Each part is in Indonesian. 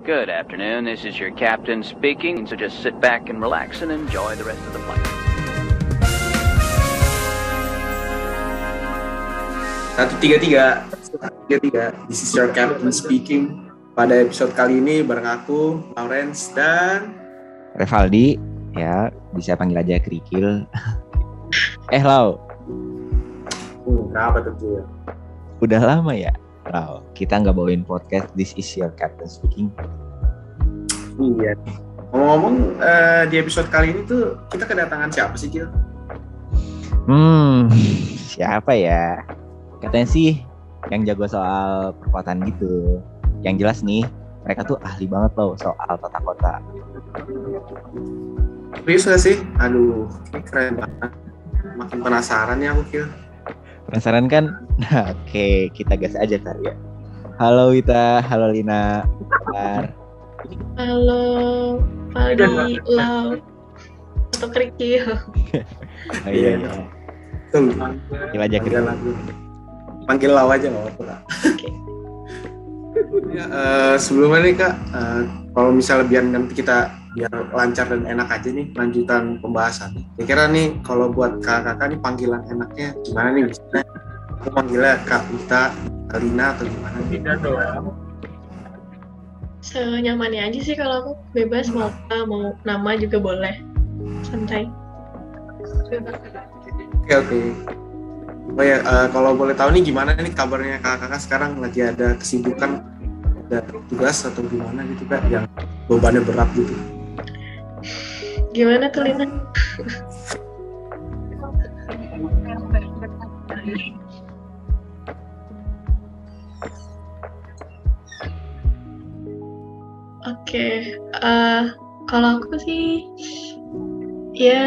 Good afternoon, this is your captain speaking, so just sit back and relax and enjoy the rest of the flight. 133, this is your captain speaking. Pada episode kali ini bareng aku, Lawrence dan Revaldi, ya bisa panggil aja Krikil. Lau. Kenapa tuh? Udah lama ya, Lau. Kita nggak bawain podcast This is your captain speaking. Iya. Ngomong-ngomong, di episode kali ini tuh kita kedatangan siapa sih, Kil? Siapa ya? Katanya sih yang jago soal perkuatan gitu. Yang jelas nih, mereka tuh ahli banget loh soal tata kota. Serius gak sih? Aduh, ini keren banget. Makin penasaran ya aku, Kil. Penasaran kan? Nah, oke, kita gas aja kali ya. Halo Wita, halo Lina. Halo, Valdi, Lau, atau Krikil. Iya. Tuh, Panggil aja Krikil. Panggil Lau aja nggak apa-apa. Oke. Ya, sebelumnya nih Kak, kalau misalnya biar lancar dan enak aja nih lanjutan pembahasan. Kira-kira nih kalau buat kakak-kakak nih panggilan enaknya gimana nih? Misalnya aku panggilnya Kak Wita, Alina atau gimana? Tidak dong. Senyamannya aja sih kalau aku bebas mau nama juga boleh, santai. Oke. Oh ya, kalau boleh tahu nih gimana nih kabarnya kakak-kakak sekarang, lagi ada kesibukan, ada tugas atau gimana gitu Kak yang bebannya berat gitu? Gimana tuh Lina? Oke, kalau aku sih ya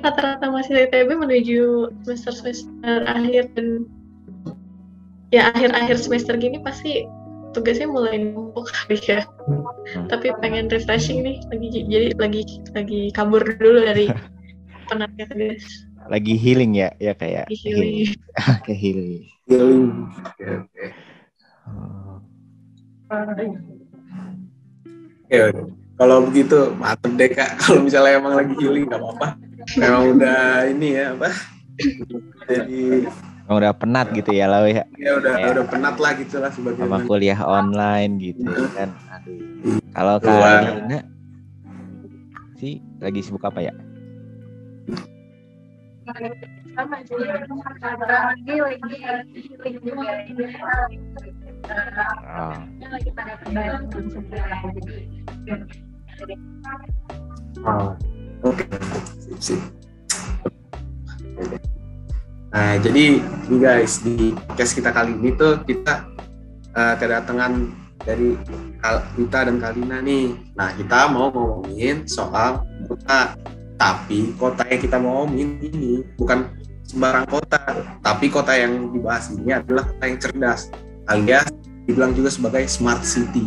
rata-rata masih ITB menuju semester akhir, dan ya akhir semester gini pasti tugasnya mulai numpuk kali ya. Tapi pengen refreshing nih, lagi kabur dulu dari penatnya tugas. Lagi healing ya kayak. Healing. Kayak healing. Oke. Kalau begitu mantep deh Kak. Kalau misalnya emang lagi healing nggak apa-apa. Memang udah ini ya apa? Jadi udah penat gitu ya Lau ya. Ya udah penat lah gitu lah sebagai sama kuliah online gitu kan. Aduh. Kalau Kak Lina sih lagi sibuk apa ya? Sama sih, lagi healing juga. Lagi pada kembali Oke. Sip. Nah, jadi nih guys, di podcast kita kali ini tuh kita kedatangan dari Wita dan Kalina nih. Nah, kita mau ngomongin soal kota. Tapi kota yang kita mau ngomongin ini bukan sembarang kota, tapi kota yang dibahas ini adalah kota yang cerdas, alias dibilang juga sebagai smart city.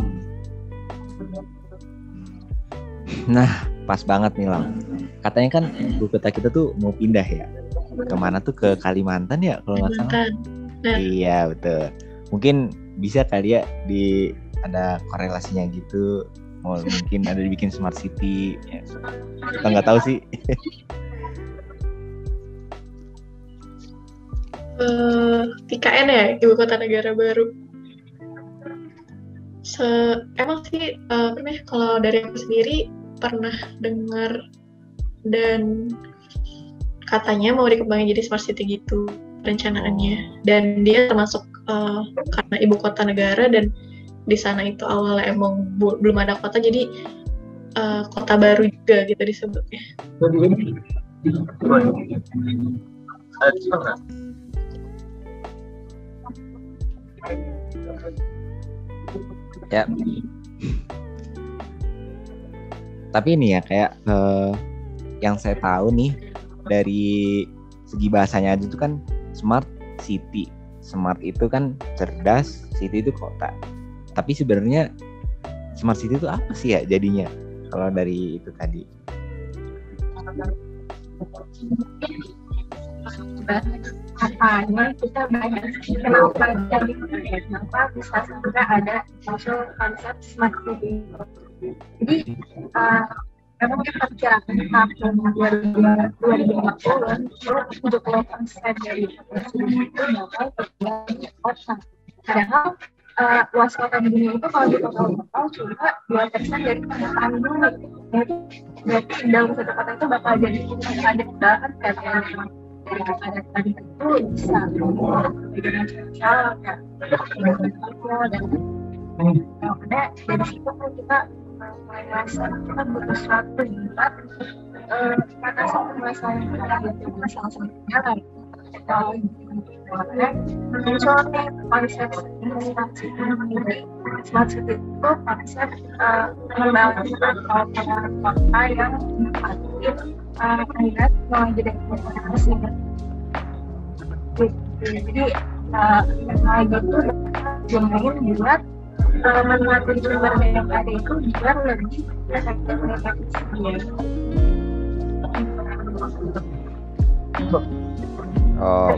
Nah, pas banget nih Lang. Katanya kan ibu kota kita tuh mau pindah ya. Kemana tuh, ke Kalimantan ya kalau nggak salah. Nah. Iya betul. Mungkin bisa kali ya ada korelasinya gitu. Mungkin ada dibikin smart city. Ya, kita nggak tahu sih. IKN ya, Ibu Kota Negara Baru. Emang sih kalau dari aku sendiri pernah dengar dan katanya mau dikembangin jadi smart city gitu rencanaannya, dan dia termasuk karena ibu kota negara dan di sana itu awalnya emang belum ada kota, jadi kota baru juga gitu disebutnya. Ya. Tapi ini ya kayak yang saya tahu nih dari segi bahasanya aja itu kan smart city. Smart itu kan cerdas, city itu kota. Tapi sebenarnya smart city itu apa sih ya jadinya kalau dari itu tadi? apanya kita bahas kenapa jadi kenapa bisa sampai ada muncul konsep smart city. Jadi memang kita perkirakan tahun 2050 itu 70% dari populasi itu bakal terjadi di kota. Padahal luas kota di dunia itu kalau di total cuma 2% dari permukaan bumi. Berarti dalam satu kota itu bakal jadi ada banget kayak dari kepadatan itu bisa dengan cara dan ada dari situ kan kita mulai merasa kita butuh suatu tempat karena satu masalah yang kita hadapi masalah sebenarnya lah munculnya konsep smart city itu konsep membangun atau kota yang mengingat mulai jadi komunikasi. Jadi mulai gitu jemain buat menikmati sumber daya yang ada itu biar lebih efektif dan efisien. Oh,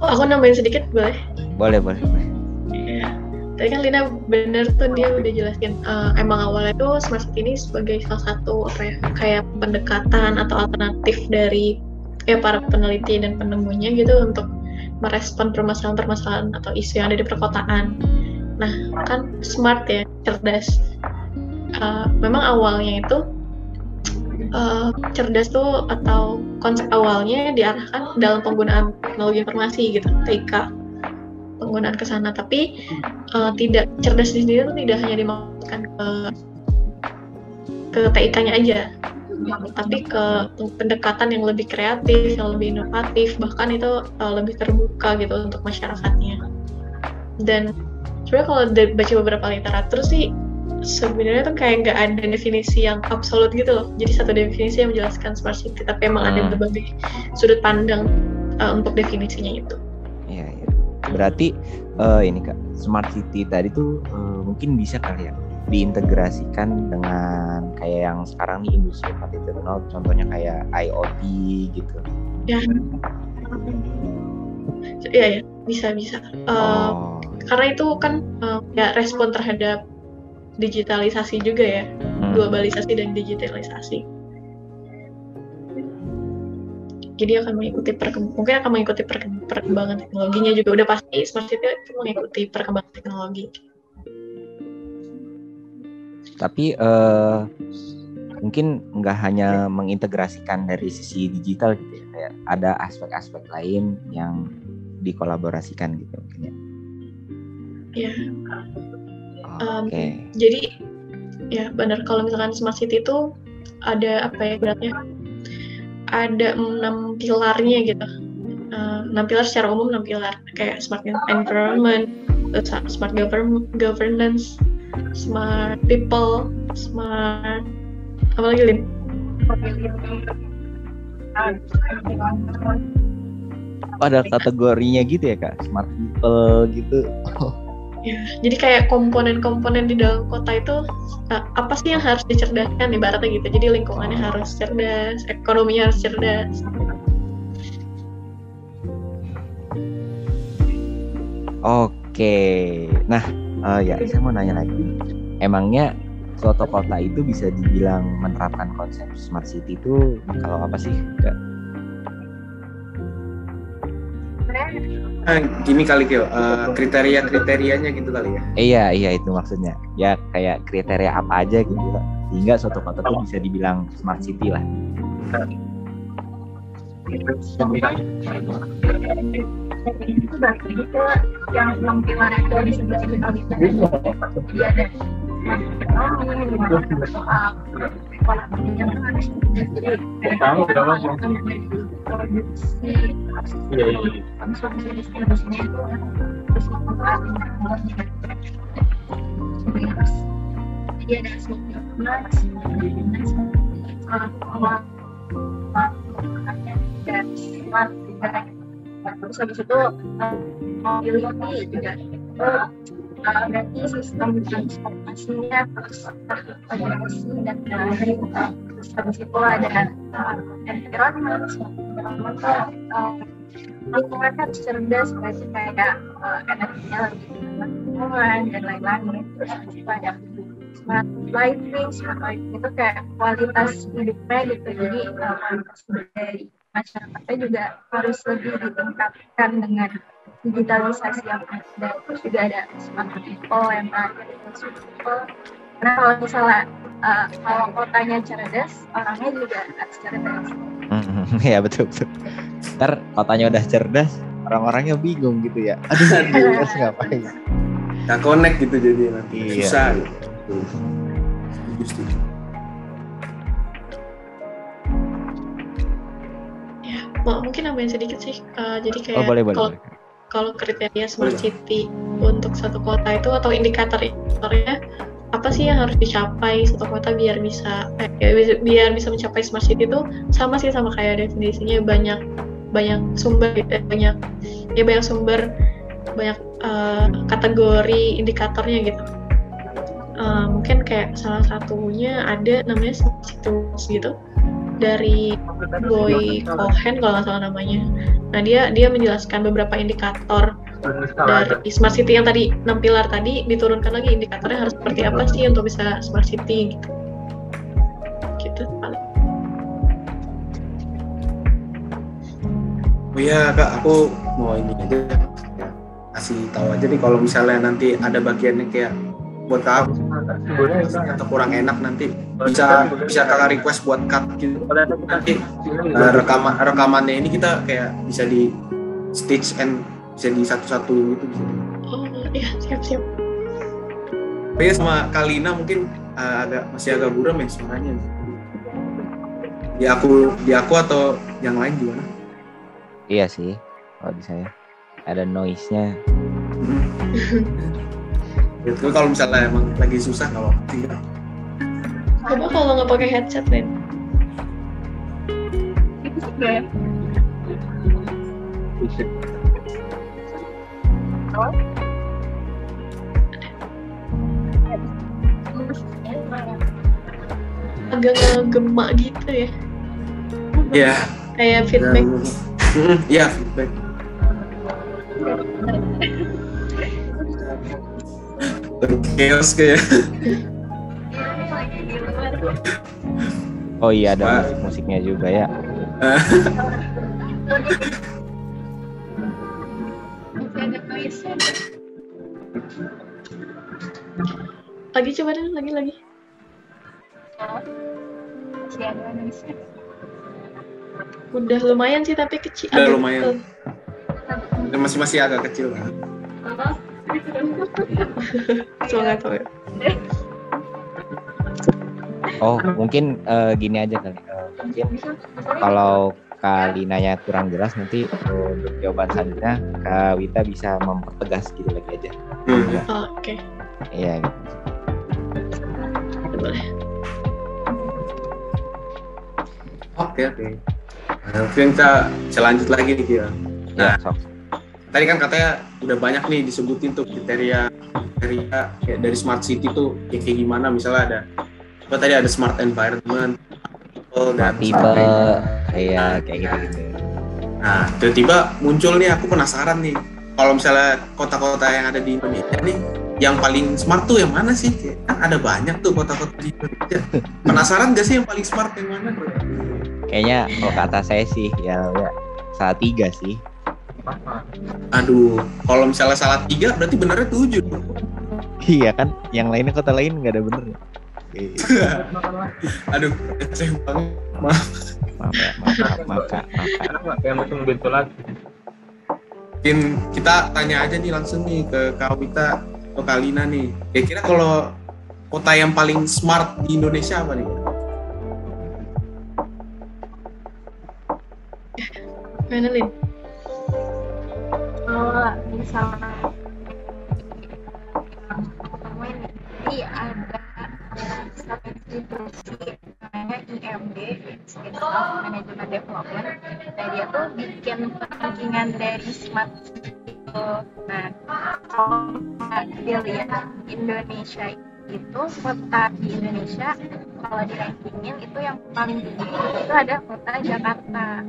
Aku nambahin sedikit boleh? boleh. Tadi kan Lina bener tuh, dia udah jelasin emang awalnya tuh smart city ini sebagai salah satu kayak pendekatan atau alternatif dari para peneliti dan penemunya gitu untuk merespon permasalahan-permasalahan atau isu yang ada di perkotaan. Nah kan smart ya, cerdas. Memang awalnya itu cerdas tuh atau konsep awalnya diarahkan dalam penggunaan teknologi informasi gitu, TIK, penggunaan ke sana, tapi tidak cerdas di sini tuh tidak hanya dimaksudkan ke TIK-nya aja, tapi ke pendekatan yang lebih kreatif, yang lebih inovatif, bahkan itu lebih terbuka gitu untuk masyarakatnya. Dan sebenarnya kalau baca beberapa literatur sih sebenarnya tuh kayak nggak ada definisi yang absolut gitu loh. Jadi satu definisi yang menjelaskan smart city, tapi emang ada berbagai sudut pandang untuk definisinya itu. Iya. Berarti ini Kak, smart city tadi tuh mungkin bisa kali ya diintegrasikan dengan kayak yang sekarang nih industri 4.0, contohnya kayak IoT gitu. Ya. Iya, bisa. Karena itu kan ya respon terhadap digitalisasi juga ya, globalisasi dan digitalisasi. Jadi mungkin akan mengikuti perkembangan teknologinya juga. Udah pasti smart city itu mengikuti perkembangan teknologi. Tapi mungkin nggak hanya mengintegrasikan dari sisi digital gitu ya, kayak ada aspek-aspek lain yang dikolaborasikan gitu mungkin ya. Iya. Oke. Jadi ya benar, kalau misalkan smart city itu ada beratnya ada 6 pilarnya gitu. 6 pilar secara umum, 6 pilar kayak smart environment, smart governance, smart people, smart apa lagi Lin? Ada kategorinya gitu ya Kak, smart people gitu. Ya, jadi kayak komponen-komponen di dalam kota itu apa sih yang harus dicerdaskan ibaratnya gitu. Jadi lingkungannya harus cerdas, ekonominya harus cerdas. Oke. Nah, ya saya mau nanya lagi. Emangnya suatu kota itu bisa dibilang menerapkan konsep smart city itu kalau apa sih Kak? Gini kali Kyo, kriteria-kriterianya gitu kali ya. Iya itu maksudnya. Ya kayak kriteria apa aja gitu Kak, sehingga suatu kota tuh bisa dibilang smart city lah. Itu berarti itu yang 6 pilar itu di sebelah kita bisa ada ekonomi, soal konsumsi distribusinya itu terus jadi ada terus habis itu mobility juga berarti sistem transportasinya terus terkoordinasi dan terus habis itu ada environment pertama tuh lingkungan harus cerdas, berarti kayak energinya lagi lingkungan dan lain-lain. Terus juga ada smart living itu kayak kualitas hidupnya gitu. Jadi kualitas hidup dari masyarakatnya juga harus lebih ditingkatkan dengan digitalisasi yang ada. Terus juga ada smart people yang terakhir itu smart people. Karena kalau misalnya kalau kotanya cerdas, orangnya juga harus cerdas. Ya betul. Ntar kotanya udah cerdas, orang-orangnya bingung gitu ya. Aduh, harus ngapain? Nggak connect gitu jadi nanti susah gitu. Ya, mungkin nambahin sedikit sih. Jadi kayak boleh. Kalau kriteria smart city untuk satu kota itu atau indikatornya apa sih yang harus dicapai satu kota biar bisa mencapai smart city itu sama sih sama kayak definisinya banyak sumber gitu, banyak sumber, banyak kategori indikatornya gitu. Mungkin kayak salah satunya ada namanya smart city gitu dari Boy Cohen kalau nggak salah namanya. Nah dia menjelaskan beberapa indikator dari smart city yang tadi 6 pilar tadi, diturunkan lagi indikatornya harus seperti apa sih untuk bisa smart city gitu paling. Oh iya Kak, aku mau ini aja ya, kasih tahu aja nih kalau misalnya nanti ada bagiannya kayak buat kamu atau kurang enak nanti bisa Kakak request buat cut gitu. Nanti rekamannya ini kita kayak bisa di stitch and bisa di satu-satu gitu. Oh iya, siap. Tapi sama Kalina mungkin masih agak buram ya suaranya. Di aku atau yang lain gimana? Iya sih, kalau di saya ada noise-nya. Itu kalau misalnya emang lagi susah kalau tinggal. Coba kalau nggak pakai headset, Len. Ya. Agak ngegema gitu ya. Iya. Kayak feedback. Iya, feedback. Chaos kayak. Oh iya, ada musiknya juga ya. Lagi coba deh, lagi. Udah lumayan sih tapi kecil. Udah lumayan. Masih agak kecil kan. Semangat. Oh, mungkin gini aja kali. Mungkin kalau Kalinanya kurang jelas nanti untuk jawaban selanjutnya Kak Wita bisa mempertegas gitu lagi aja. Oke. Iya gitu. Boleh. Oke. Mungkin kita lanjut lagi nih Kira. Nah, tadi kan katanya udah banyak nih disebutin tuh kriteria kayak dari smart city tuh kayak gimana, misalnya ada smart environment, dan people kayak gitu. Nah, tiba-tiba muncul nih, aku penasaran nih, kalau misalnya kota-kota yang ada di Indonesia nih, yang paling smart tuh yang mana sih? Kan ada banyak tuh kota-kota di Indonesia. Penasaran gak sih yang paling smart yang mana? Kayaknya kalau kata saya sih ya Salatiga sih. Aduh, kalau misalnya Salatiga berarti benernya 7. Iya kan, yang lainnya kota lain nggak ada benernya. Aduh, saya maaf Kak. Yang langsung betul lagi. Mungkin kita tanya aja nih langsung nih ke Kak Wita atau Kalina nih. Kira-kira kalau kota yang paling smart di Indonesia apa nih? Mana, Lin? Misalnya ini ada satu institusi namanya IMD, Institute of Management Development. Nah, dia tuh bikin rankingan dari smart city itu. Nah, kalau dilihat Indonesia itu, kota di Indonesia kalau di rankingin itu yang paling tinggi itu ada kota Jakarta.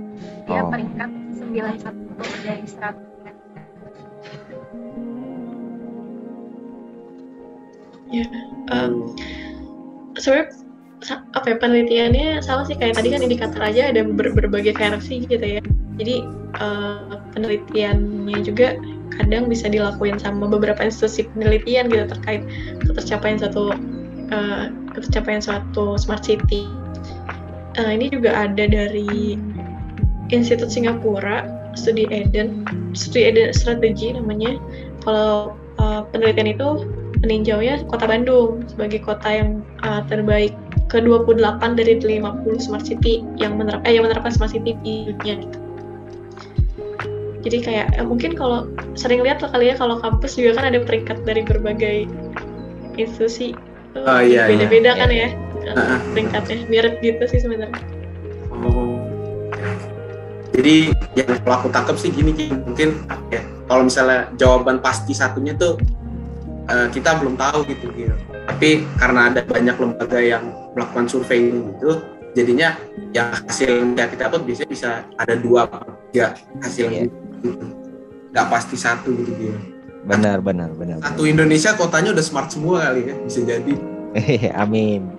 Dia peringkat 91 dari 100. Ya, sebenarnya apa ya, penelitiannya sama sih kayak tadi kan indikator aja ada berbagai versi gitu ya. Jadi penelitiannya juga kadang bisa dilakuin sama beberapa institusi penelitian gitu terkait ketercapaian suatu smart city. Ini juga ada dari Institut Singapura, Studi Eden strategi namanya. Kalau penelitian itu meninjaunya Kota Bandung sebagai kota yang terbaik ke-28 dari 50 smart city yang menerapkan smart city di dunia gitu. Jadi kayak mungkin kalau sering lihat kali ya kalau kampus juga kan ada peringkat dari berbagai institusi. Beda-beda kan ya peringkatnya. Mirip gitu sih sebenarnya. Jadi yang kalau aku tangkap sih gini, mungkin kalau misalnya jawaban pasti satunya tuh kita belum tahu gitu. Tapi karena ada banyak lembaga yang melakukan survei gitu, jadinya yang hasil yang kita dapat biasanya bisa ada 2-3 hasil gitu. Nggak pasti satu gitu. Benar. Satu Indonesia kotanya udah smart semua kali ya, bisa jadi. Amin.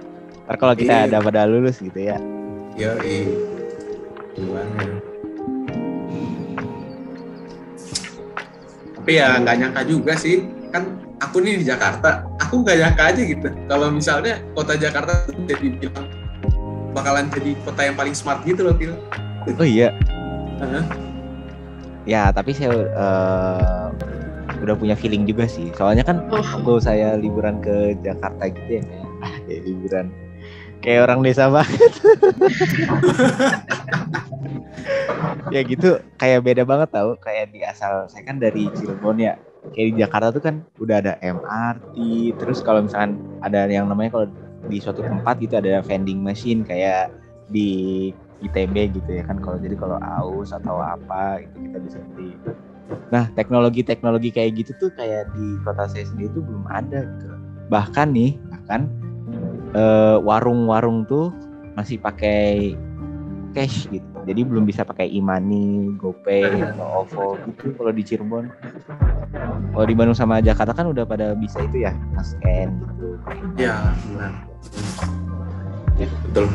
Ntar kalau kita ada pada lulus gitu ya. Tapi ya nggak nyangka juga sih, kan aku nih di Jakarta, aku nggak nyangka aja gitu. Kalau misalnya kota Jakarta jadi bilang bakalan jadi kota yang paling smart gitu loh, Phil. Oh iya. Ya, tapi saya udah punya feeling juga sih. Soalnya kan waktu saya liburan ke Jakarta gitu ya, kayak liburan kayak orang desa banget. Ya gitu, kayak beda banget tau. Kayak di asal saya kan dari Cirebon ya. Kayak di Jakarta tuh kan udah ada MRT. Terus kalau misalkan ada yang namanya kalau di suatu tempat gitu ada vending machine kayak di ITB gitu ya kan. Kalau aus atau apa itu kita bisa beli. Nah, teknologi kayak gitu tuh kayak di kota saya sendiri tuh belum ada gitu. Bahkan warung-warung tuh masih pakai cash gitu. Jadi belum bisa pakai e-money, GoPay atau OVO gitu kalau di Cirebon. Kalau di Bandung sama Jakarta kan udah pada bisa itu ya, scan gitu. Ya, benar. Ya, betul.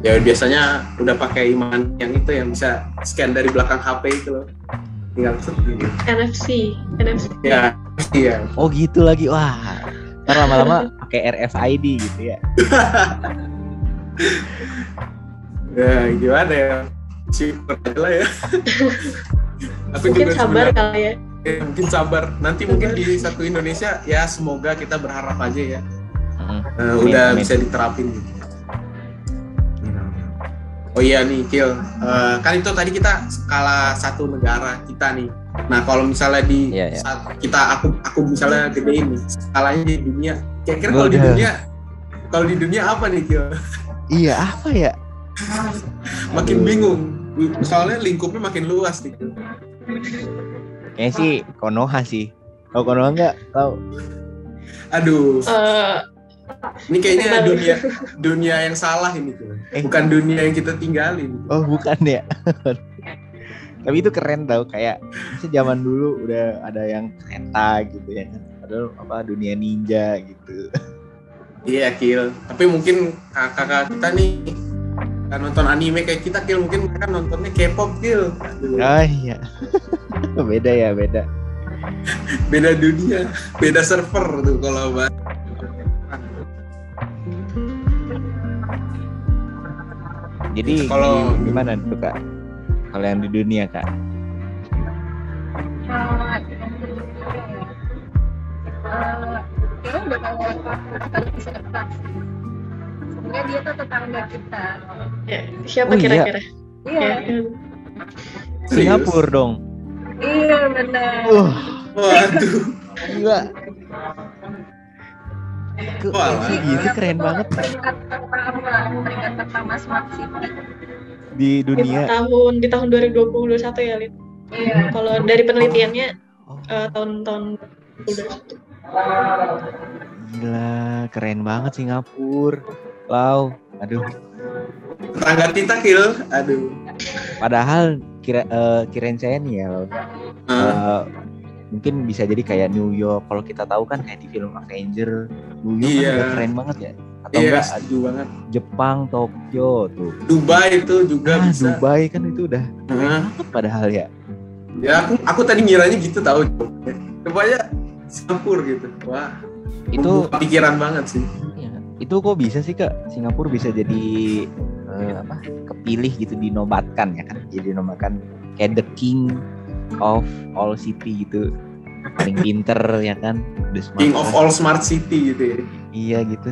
Ya biasanya udah pakai e-money yang itu yang bisa scan dari belakang HP itu loh. Tinggal gitu. NFC. Ya, iya. Oh gitu lagi. Wah. Ntar lama-lama pakai RFID gitu ya. Ya gimana ya? Super lah ya. Tapi mungkin sabar kali ya. Mungkin sabar. Nanti mungkin di satu Indonesia ya semoga kita berharap aja ya. Udah bisa diterapin gitu. Oh iya nih Kil, kan itu tadi kita skala satu negara kita nih. Nah kalau misalnya di aku misalnya gedein nih skalanya di dunia. Kira-kira kalau di dunia apa nih Kil? Iya apa ya? Makin bingung. Soalnya lingkupnya makin luas nih. Kayaknya sih Konoha sih. Tahu Konoha nggak? Tahu? Aduh. Ini kayaknya dunia yang salah ini tuh. Bukan dunia yang kita tinggalin. Oh bukan ya. Tapi itu keren tau, kayak zaman dulu udah ada yang kereta gitu ya. Padahal dunia ninja gitu. Iya Kil. Tapi mungkin kakak kita nih kan nonton anime kayak kita Kil, mungkin mereka nontonnya K-pop Kil. Oh iya. Beda. Beda dunia, beda server tuh kalau bahas. Jadi kalau gimana tuh Kak? Kalau yang di dunia Kak? Kita udah tahu kan bisa dekat. Sebenarnya dia tuh tetangga kita. Ya, siapa kira-kira? Iya. Singapura dong. Iya benar. Waduh. Gila. Gitu keren banget. Peringkat pertama Smart City di dunia. Di tahun 2021 ya, Lin. Iya. Kalau dari penelitiannya tahun-tahun 2021. Gila, keren banget Singapura. Wow, aduh. Tetangga kita Kil, aduh. Padahal kirain saya nih ya, mungkin bisa jadi kayak New York. Kalau kita tahu kan kayak di film Avenger, New York kan udah keren banget ya. Atau enggak banget. Jepang, Tokyo tuh. Dubai itu juga bisa. Dubai kan itu udah keren banget padahal ya. Ya aku tadi ngiranya gitu tahu. Rupanya Singapura gitu. Wah. Itu pikiran banget sih. Ya, itu kok bisa sih Kak? Singapura bisa jadi kepilih gitu, dinobatkan ya kan? Jadi dinobatkan kayak the king of all city gitu. Paling pinter ya kan? King of all smart city gitu ya. Iya gitu.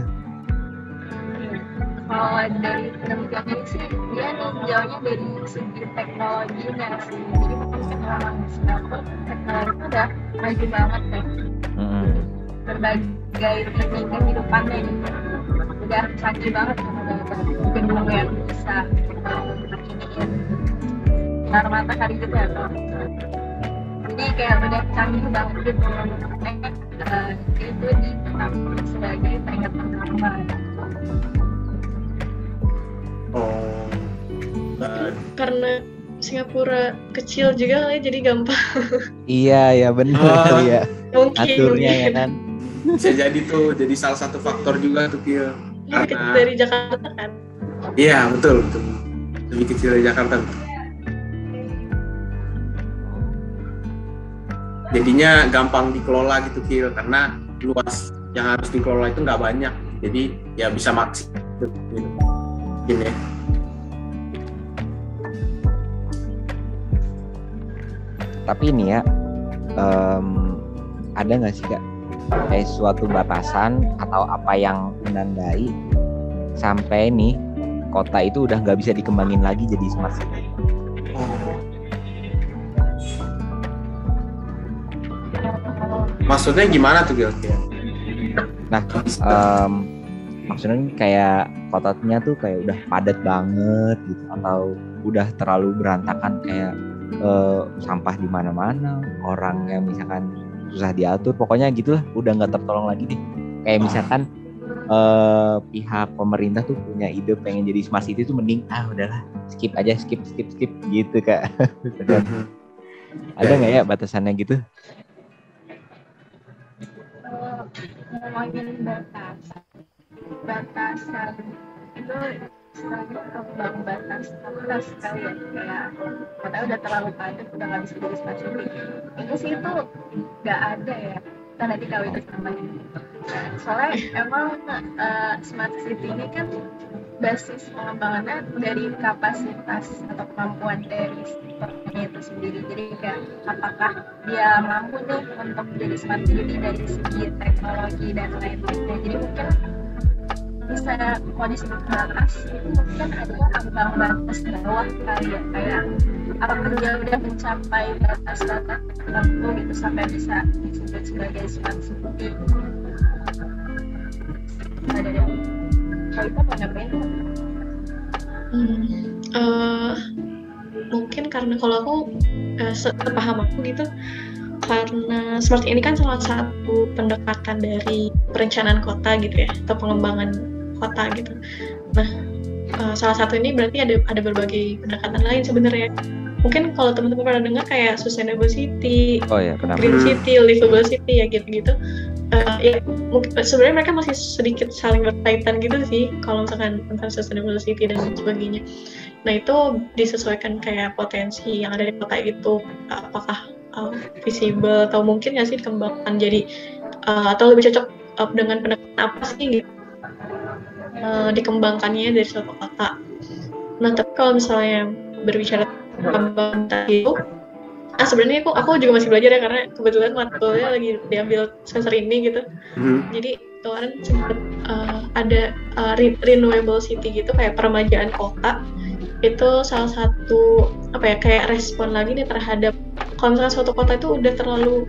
Kalau dari penelitiannya sih dia ninjaunya dari segi teknologinya sih. Jadi mungkin orang Singapura teknologi itu udah maju banget kan. Berbagai lini kehidupannya gitu. Udah canggih banget kan, udah gedung yang bisa iniin sinar matahari gitu ya. Jadi kayak udah canggih banget gitu. Itu ditetapkan sebagai peringatan utama. Karena Singapura kecil juga kali jadi gampang. Iya benar ya. Mungkin aturnya ya kan. Bisa jadi tuh, jadi salah satu faktor juga tuh Kil. Lebih kecil dari Jakarta kan? Iya betul. Lebih kecil dari Jakarta. Jadinya gampang dikelola gitu Kil, karena luas yang harus dikelola itu nggak banyak. Jadi ya bisa maksimal gitu. Mungkin ya. Tapi ini ya, ada nggak sih Kak kayak suatu batasan atau apa yang menandai sampai nih kota itu udah nggak bisa dikembangin lagi jadi smart city? Maksudnya gimana tuh Gil? Nah, maksudnya kayak kotanya tuh kayak udah padat banget gitu, atau udah terlalu berantakan kayak sampah di mana-mana, orang yang misalkan susah diatur, pokoknya gitulah, udah nggak tertolong lagi deh. Kayak misalkan pihak pemerintah tuh punya ide pengen jadi smart city tuh mending udahlah skip gitu Kak. Ada nggak ya batasannya gitu? Ngomongin batasan itu istilahnya kembang batas kali ya, kayak kota udah terlalu padat, udah nggak bisa jadi smart city. Ini sih itu nggak ada ya, kita nanti kalau itu namanya. Soalnya emang smart city ini kan basis pengembangannya dari kapasitas atau kemampuan dari sektornya itu sendiri. Jadi kayak apakah dia mampu nih untuk jadi smart city dari segi teknologi dan lain-lainnya. Jadi mungkin bisa kalau disebut batas itu mungkin ada ambang batas bawah kali ya, kayak apakah dia udah mencapai batas tertentu gitu sampai bisa disebut sebagai smart city. Ada deh. Kalau itu mau ngapain? Mungkin karena kalau aku sepaham aku gitu, karena seperti ini kan salah satu pendekatan dari perencanaan kota gitu ya, atau pengembangan kota gitu. Nah, salah satu ini berarti ada berbagai pendekatan lain sebenarnya. Mungkin kalau teman-teman pernah dengar kayak sustainable city, green city, livable city ya gitu-gitu. Ya mungkin sebenarnya mereka masih sedikit saling berkaitan gitu sih kalau misalkan tentang sustainable city dan sebagainya. Nah itu disesuaikan kayak potensi yang ada di kota itu, apakah visible atau mungkin nggak sih dikembangkan jadi atau lebih cocok dengan pendekatan apa sih gitu dikembangkannya dari suatu kota. Nah tapi kalau misalnya berbicara tentang itu, sebenarnya aku juga masih belajar ya, karena kebetulan matkulnya lagi diambil semester ini gitu. Jadi kemarin sempat ada renewable city gitu, kayak peremajaan kota. Itu salah satu kayak respon lagi nih terhadap kalau misalkan suatu kota itu udah terlalu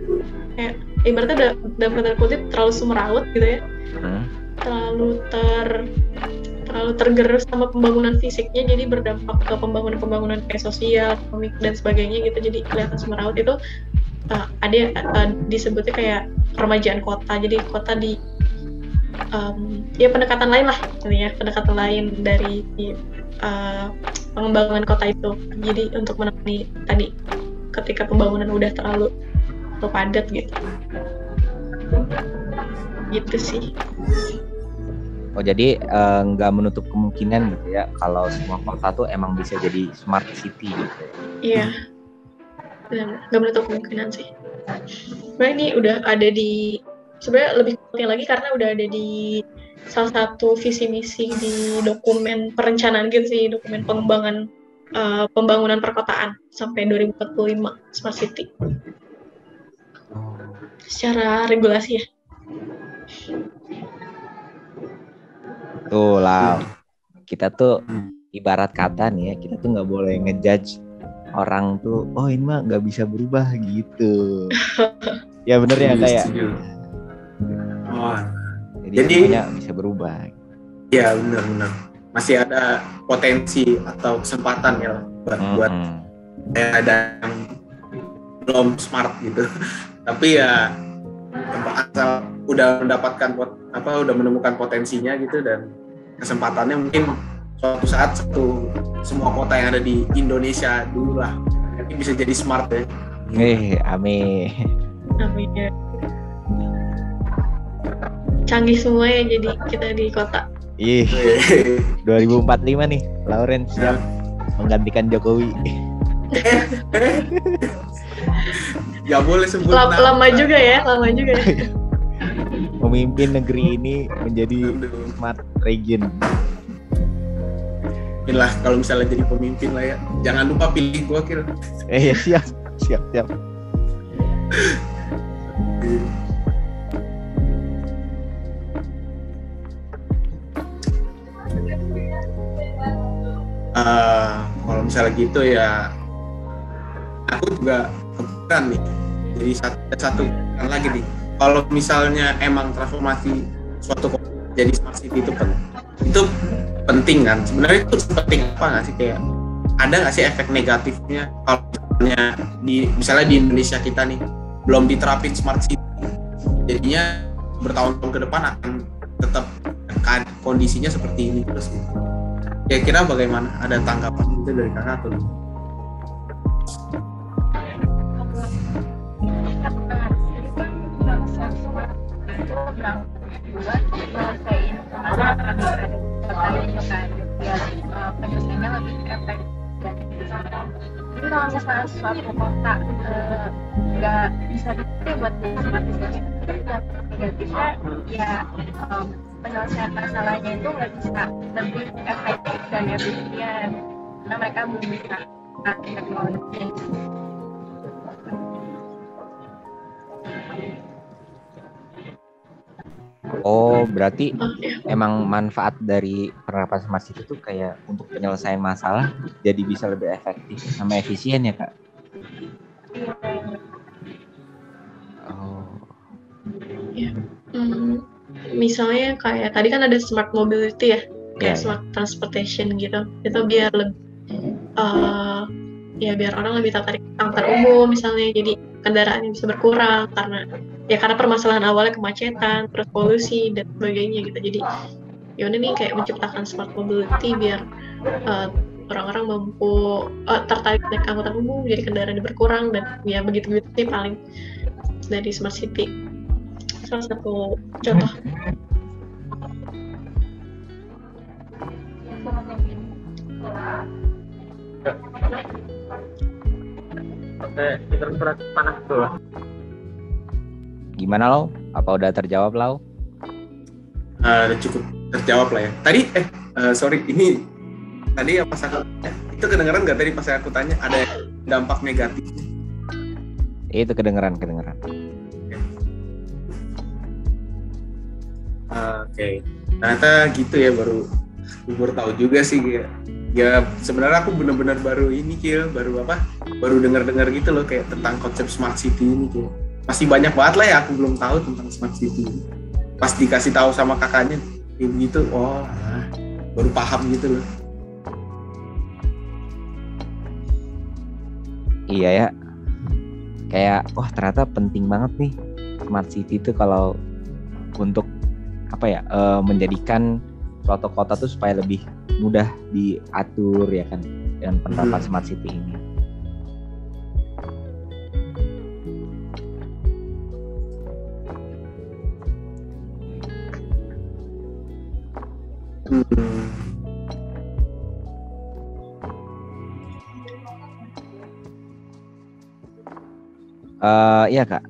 kayak ibaratnya udah dalam tanda kutip terlalu semeraut gitu ya, terlalu tergerus sama pembangunan fisiknya, jadi berdampak ke pembangunan kayak sosial, ekonomi dan sebagainya gitu, jadi kelihatan semeraut. Itu ada disebutnya kayak peremajaan kota. Jadi kota ya pendekatan lain lah, ya pendekatan lain dari pengembangan kota itu. Jadi untuk menemani tadi ketika pembangunan udah terlalu padat gitu. Gitu sih. Oh jadi nggak menutup kemungkinan gitu ya kalau semua kota tuh emang bisa jadi smart city gitu. Iya, nggak menutup kemungkinan sih. Sebenarnya ini udah ada di, sebenarnya lebih penting lagi karena udah ada di salah satu visi misi di dokumen perencanaan gitu sih, dokumen pengembangan pembangunan perkotaan sampai 2045 smart city. Secara regulasi ya. Tuh lah, kita tuh ibarat kata nih ya, kita tuh nggak boleh ngejudge orang tuh, oh ini mah nggak bisa berubah gitu. Ya bener ya kayak. Oh. Jadi semuanya bisa berubah. Iya benar. Masih ada potensi atau kesempatan ya buat ada yang belum smart gitu. Tapi ya asal udah menemukan potensinya gitu dan kesempatannya, mungkin suatu saat semua kota yang ada di Indonesia dulu lah ini bisa jadi smart ya. Amin. Amin ya. Canggih semua ya jadi kita di kota. 2045 nih, Lauren siap menggantikan Jokowi. Ya boleh sebut lama juga ya. Memimpin negeri ini menjadi smart region. Lah kalau misalnya jadi pemimpin lah ya, jangan lupa pilih gua Kil. Ya siap. Kalau misalnya gitu ya, aku juga kebukan nih. Jadi satu lagi nih. Kalau misalnya emang transformasi suatu kota jadi smart city itu penting kan? Sebenarnya itu penting apa nggak sih, kayak ada nggak sih efek negatifnya kalau misalnya di Indonesia kita nih belum diterapin smart city, jadinya bertahun-tahun ke depan akan tetap kondisinya seperti ini terus gitu. Kira-kira bagaimana? Ada tanggapan itu dari kakak tuh? Penyelesaiannya lebih efektif. Jadi kalau misalnya suatu kota nggak bisa dipakai buat sistematisasi, negatifnya ya penyelesaian masalahnya itu nggak bisa lebih efektif dan efisien karena mereka belum bisa teknologi. Oh, berarti emang manfaat dari penerapan smart city itu kayak untuk penyelesaian masalah jadi bisa lebih efektif sama efisien ya, Kak? Oh. Ya. Misalnya kayak tadi kan ada smart mobility ya, kayak smart transportation gitu. Itu biar lebih biar orang lebih tertarik angkutan umum misalnya, jadi kendaraannya bisa berkurang karena permasalahan awalnya kemacetan, terus polusi dan sebagainya gitu. Jadi ya udah nih kayak menciptakan smart mobility biar orang-orang mampu tertarik naik angkutan umum, jadi kendaraannya berkurang dan ya begitu-begitu sih paling dari smart city. Salah satu contoh. Oke, panas tuh. Gimana Lau? Apa udah terjawab Lau? Udah cukup terjawab lah ya. Tadi sorry, ini tadi pas aku itu kedengeran nggak tadi pas aku tanya ada dampak negatif? Itu kedengeran. Oke. Ternyata gitu ya, baru tahu juga sih ya sebenarnya aku benar-benar baru dengar gitu loh kayak tentang konsep smart city ini Kil. Masih banyak banget lah ya aku belum tahu tentang smart city ini. Pas dikasih tahu sama kakaknya gitu, baru paham gitu loh. Iya ya. Kayak ternyata penting banget nih smart city itu kalau untuk menjadikan suatu kota tuh supaya lebih mudah diatur ya kan dengan penerapan smart city ini. Iya Kak,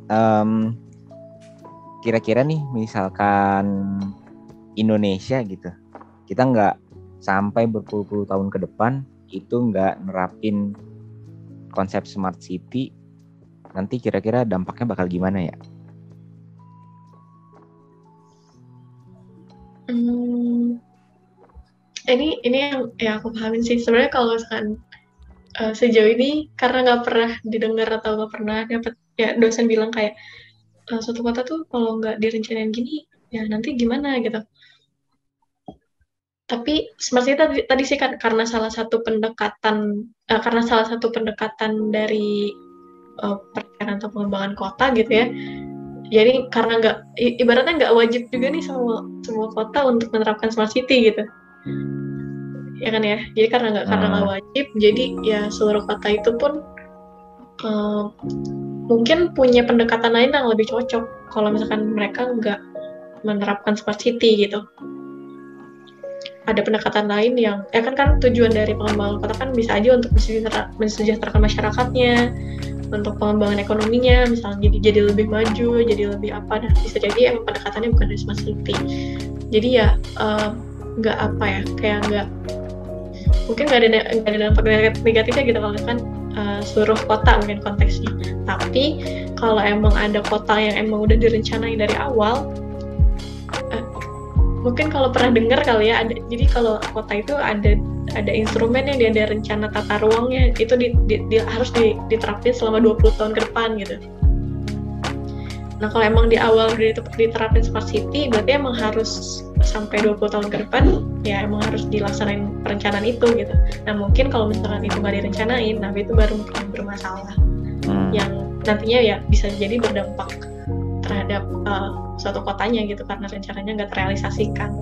kira-kira nih misalkan Indonesia gitu, kita nggak sampai berpuluh-puluh tahun ke depan itu nggak nerapin konsep smart city, nanti kira-kira dampaknya bakal gimana ya? Ini yang aku pahamin sih sebenarnya kalau misalkan sejauh ini karena nggak pernah didengar atau nggak pernah dapat ya dosen bilang kayak suatu kota tuh kalau nggak direncanain gini ya nanti gimana gitu. Tapi smart city tadi sih kan karena salah satu pendekatan dari perencanaan atau pengembangan kota gitu ya. Jadi karena ibaratnya nggak wajib juga nih semua kota untuk menerapkan smart city gitu. Ya kan ya. Jadi karena nggak wajib, jadi ya seluruh kota itu pun mungkin punya pendekatan lain yang lebih cocok kalau misalkan mereka nggak menerapkan smart city gitu. Ada pendekatan lain yang kan tujuan dari pengembangan kota kan bisa aja untuk mensejahterakan masyarakatnya, untuk pengembangan ekonominya, misalnya jadi lebih maju, jadi lebih apa, nah bisa jadi emang pendekatannya bukan dari smart city. Jadi ya nggak mungkin nggak ada dampak negatifnya gitu kalau kan seluruh kota mungkin konteksnya. Tapi kalau emang ada kota yang emang udah direncanain dari awal, mungkin kalau pernah dengar kali ya, jadi kalau kota itu ada instrumen yang dia ada rencana tata ruangnya itu harus diterapin selama 20 tahun ke depan gitu. Nah kalau emang di awal diterapin smart city berarti emang harus sampai 20 tahun ke depan ya emang harus dilaksanain perencanaan itu gitu. Nah mungkin kalau misalkan itu nggak direncanain, nah itu baru mungkin bermasalah yang nantinya ya bisa jadi berdampak terhadap suatu kotanya gitu karena rencananya nggak terrealisasikan.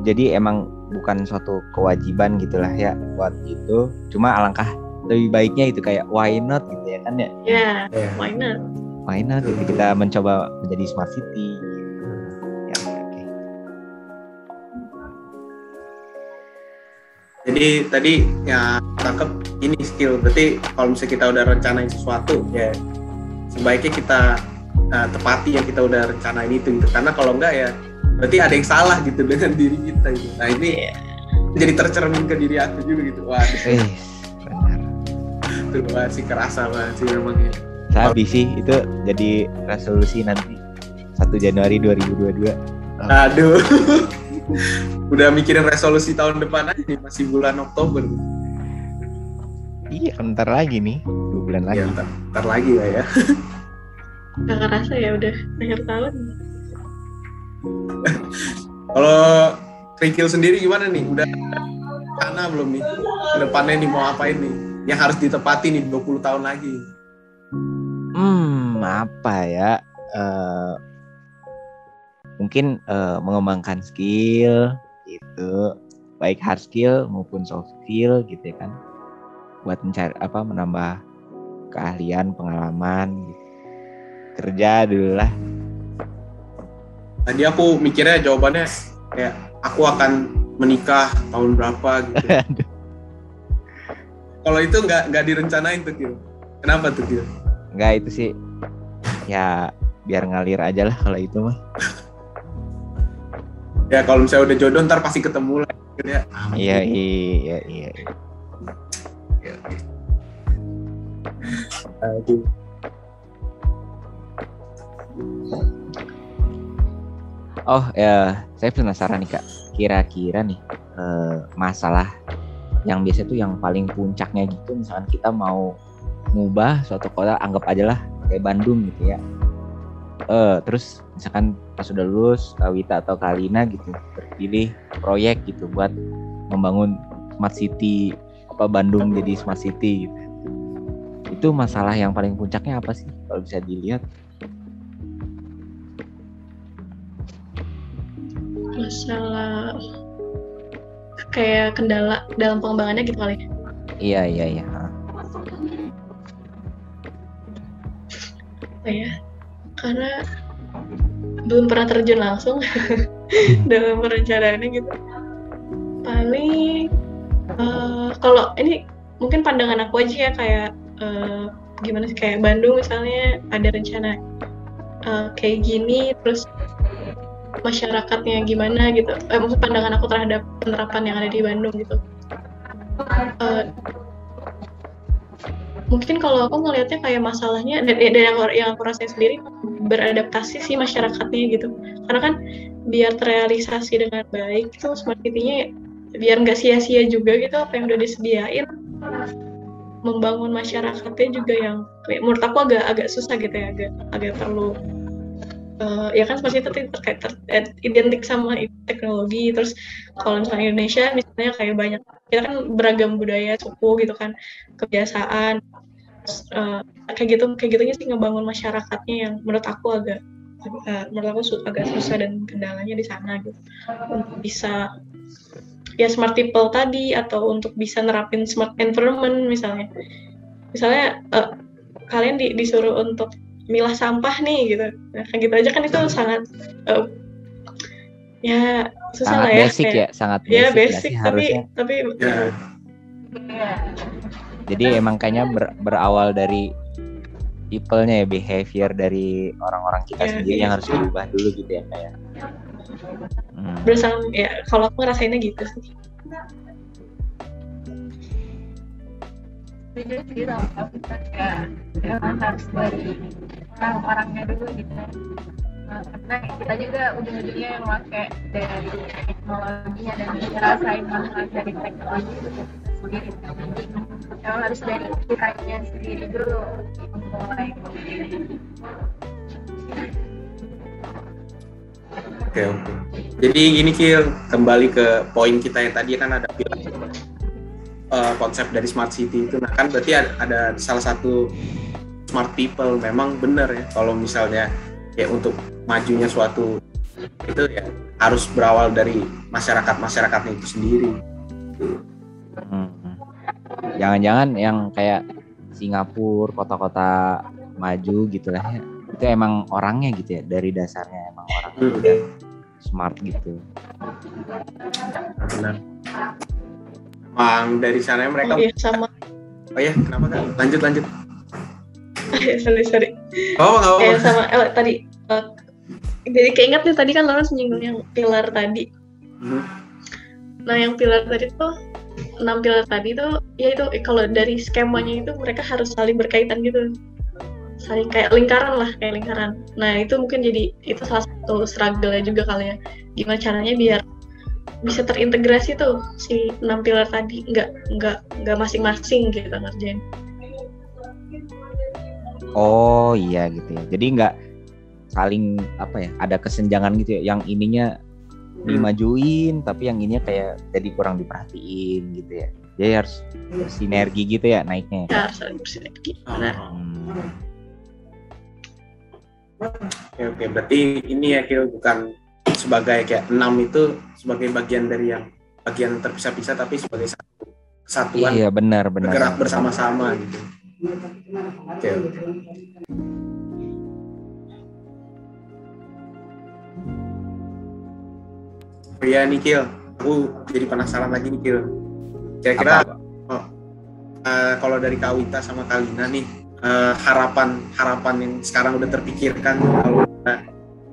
Jadi emang bukan suatu kewajiban gitulah ya buat itu, cuma alangkah lebih baiknya itu kayak why not gitu ya kan ya? Why not? Why not gitu kita mencoba menjadi smart city. Ya, okay. Jadi tadi ya tangkap ini skill. Berarti kalau misalnya kita udah rencanain sesuatu ya sebaiknya kita tepati yang kita udah rencanain itu gitu. Karena kalau enggak ya berarti ada yang salah gitu dengan diri kita gitu. Nah ini jadi tercermin ke diri aku juga gitu. Wah, benar. Itu sih kerasa banget sih memang ya. Sabi sih itu jadi resolusi nanti 1 Januari 2022. Aduh. Udah mikirin resolusi tahun depan aja nih, masih bulan Oktober. Iya, bentar lagi nih, 2 bulan lagi. Ya, bentar lagi lah ya. Gak ngerasa ya udah akhir tahun. Kalau Krikil sendiri gimana nih? Udah rencana belum nih? Kedepannya nih mau apain nih? Yang harus ditepati nih 20 tahun lagi. Apa ya? Mungkin mengembangkan skill gitu, baik hard skill maupun soft skill gitu ya kan, buat menambah keahlian, pengalaman gitu. Kerja dulu lah. Tadi aku mikirnya jawabannya kayak aku akan menikah tahun berapa gitu. Kalau itu nggak direncanain tuh Kil. Kenapa tuh Kil? Nggak, itu sih ya biar ngalir aja lah kalau itu mah. Ya kalau misalnya udah jodoh ntar pasti ketemu lah ya. Iya. Aduh. Oh ya, saya penasaran nih Kak. Kira-kira nih masalah yang biasa tuh yang paling puncaknya gitu, misalkan kita mau ngubah suatu kota, anggap aja lah kayak Bandung gitu ya. Terus misalkan pas sudah lulus Kawita atau Kalina gitu terpilih proyek gitu buat membangun smart city Bandung jadi smart city gitu. Itu masalah yang paling puncaknya apa sih kalau bisa dilihat? masalah kayak kendala dalam pengembangannya gitu kali. Iya. Ya, karena belum pernah terjun langsung dalam perencanaannya gitu. Paling kalau ini mungkin pandangan aku aja ya, kayak gimana sih, kayak Bandung misalnya ada rencana kayak gini, terus masyarakatnya gimana gitu. Maksud pandangan aku terhadap penerapan yang ada di Bandung gitu. Mungkin kalau aku ngelihatnya kayak masalahnya dan yang aku rasain sendiri, beradaptasi sih masyarakatnya gitu. Karena kan biar terrealisasi dengan baik itu smart city-nya, biar nggak sia-sia juga gitu apa yang udah disediain. Membangun masyarakatnya juga yang menurut aku agak susah gitu ya, agak perlu ya kan smart city terkait identik sama teknologi. Terus kalau misalnya Indonesia misalnya kayak banyak, kita kan beragam budaya, suku gitu kan, kebiasaan, kayak gitunya sih ngebangun masyarakatnya yang menurut aku agak susah dan kendalanya di sana gitu, untuk bisa ya smart people tadi, atau untuk bisa nerapin smart environment misalnya kalian disuruh untuk milah sampah nih gitu, nah kayak gitu aja kan itu sangat ya susah sangat lah ya, basic kayak, ya, sangat ya basic basic sih tapi harusnya. Jadi emang kayaknya berawal dari people-nya ya, behavior dari orang-orang kita sendiri yang harus diubah dulu gitu ya kayak. Bersama ya, kalau aku ngerasainnya gitu sih. Jadi ya harus dari orang-orangnya dulu gitu. Karena kita juga ujung-ujungnya yang pakai dari teknologinya dan ngerasain manfaat dari teknologi itu sendiri. Emang harus dari kitanya sendiri dulu mulai. Oke. Jadi gini Kil, kembali ke poin kita yang tadi kan ada pilar konsep dari smart city itu. Nah kan berarti ada salah satu smart people, memang benar ya kalau misalnya ya untuk majunya suatu itu ya harus berawal dari masyarakatnya itu sendiri. Jangan-jangan yang kayak Singapura, kota-kota maju gitu lah ya, itu emang orangnya gitu ya, dari dasarnya emang orangnya udah smart gitu. Benar. Emang dari sana mereka. Sama. Oh ya, kenapa kan? Lanjut. sorry. Oh. Sama tadi. Jadi keinget nih tadi kan Lawrence menyinggung yang pilar tadi. Nah yang pilar tadi tuh 6 pilar tadi tuh ya itu kalau dari skemanya itu mereka harus saling berkaitan gitu, saling kayak lingkaran. Nah itu mungkin jadi itu salah satu struggle-nya juga kali ya, gimana caranya biar bisa terintegrasi tuh si 6 pilar tadi, nggak masing-masing gitu ngerjain. Oh iya gitu ya, jadi nggak saling ada kesenjangan gitu ya, yang ininya dimajuin tapi yang ininya kayak jadi kurang diperhatiin gitu ya, jadi harus sinergi gitu ya naiknya ya. Harus saling bersinergi, benar. Oke, berarti ini ya Kil, bukan sebagai kayak 6 itu sebagai bagian dari yang bagian terpisah-pisah, tapi sebagai satu kesatuan. Iya benar. Bergerak bersama-sama gitu. Oke. Ya nih Kil, aku jadi penasaran lagi nih Kil. Kira-kira kalau dari Kak Wita sama Kak Lina nih, harapan yang sekarang udah terpikirkan kalau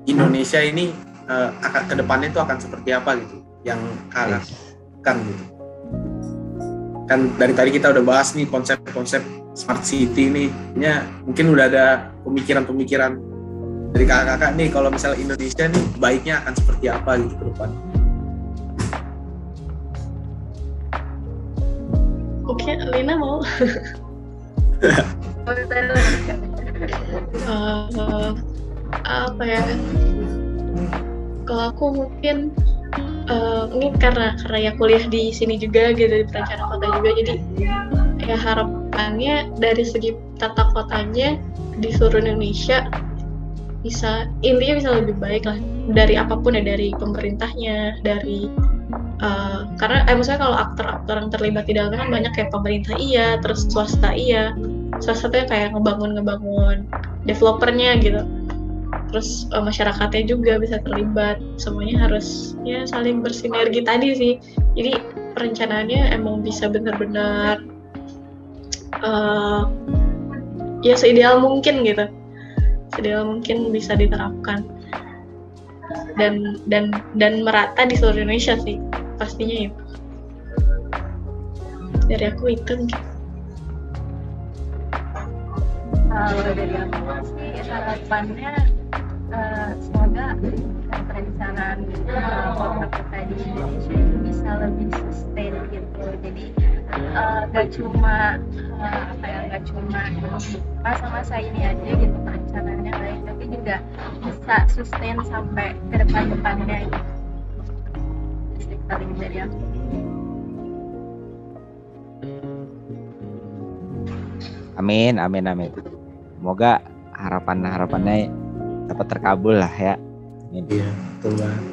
Indonesia ini akan kedepannya itu akan seperti apa gitu, yang kan gitu. Kan dari tadi kita udah bahas nih konsep smart city nih, mungkin udah ada pemikiran dari kakak-kakak nih, kalau misalnya Indonesia nih baiknya akan seperti apa gitu ke depan. Oke, Lina mau. Apa ya? Kalau aku mungkin ini karena ya kuliah di sini juga gitu, di perencanaan kota juga, jadi ya harapannya dari segi tata kotanya di seluruh Indonesia intinya bisa lebih baik lah dari apapun ya, dari pemerintahnya, dari karena maksudnya kalau aktor-aktor yang terlibat di dalamnya kan banyak, kayak pemerintah iya, terus swasta iya, swasta tuh yang kayak ngebangun developernya gitu, terus masyarakatnya juga bisa terlibat, semuanya harus ya saling bersinergi tadi sih. Jadi perencanaannya emang bisa benar-benar ya seideal mungkin gitu, seideal mungkin bisa diterapkan dan merata di seluruh Indonesia sih pastinya itu. Dari aku itu mungkin. Kalau dari aku sih harapannya semoga perencanaan kota kita di Indonesia itu bisa lebih sustain gitu. Jadi nggak cuma nggak cuma masa-masa ini aja gitu perencanaannya baik, tapi juga bisa sustain sampai ke depan-depannya gitu. Paling dari aku. Amin. Semoga harapannya dapat terkabul lah ya. Amin. Iya, betul banget.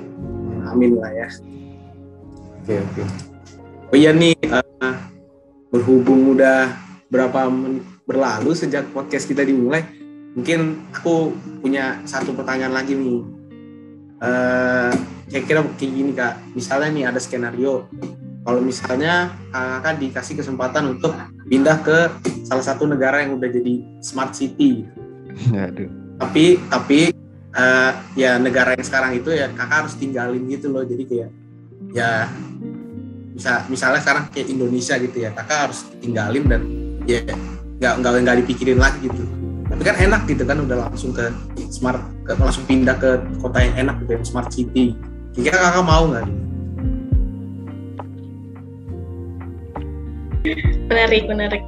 Amin lah ya. Oke. Oh iya nih, berhubung udah berapa menit berlalu sejak podcast kita dimulai, mungkin aku punya satu pertanyaan lagi nih. Kira-kira kayak gini Kak, misalnya nih ada skenario, kalau misalnya Kakak dikasih kesempatan untuk pindah ke salah satu negara yang udah jadi smart city. Aduh. Tapi ya negara yang sekarang itu ya Kakak harus tinggalin gitu loh. Jadi kayak ya misalnya sekarang kayak Indonesia gitu ya, Kakak harus tinggalin dan ya nggak dipikirin lagi gitu. Tapi kan enak gitu kan, udah langsung langsung pindah ke kota yang enak gitu, smart city. Kira Kakak mau nggak? Menarik.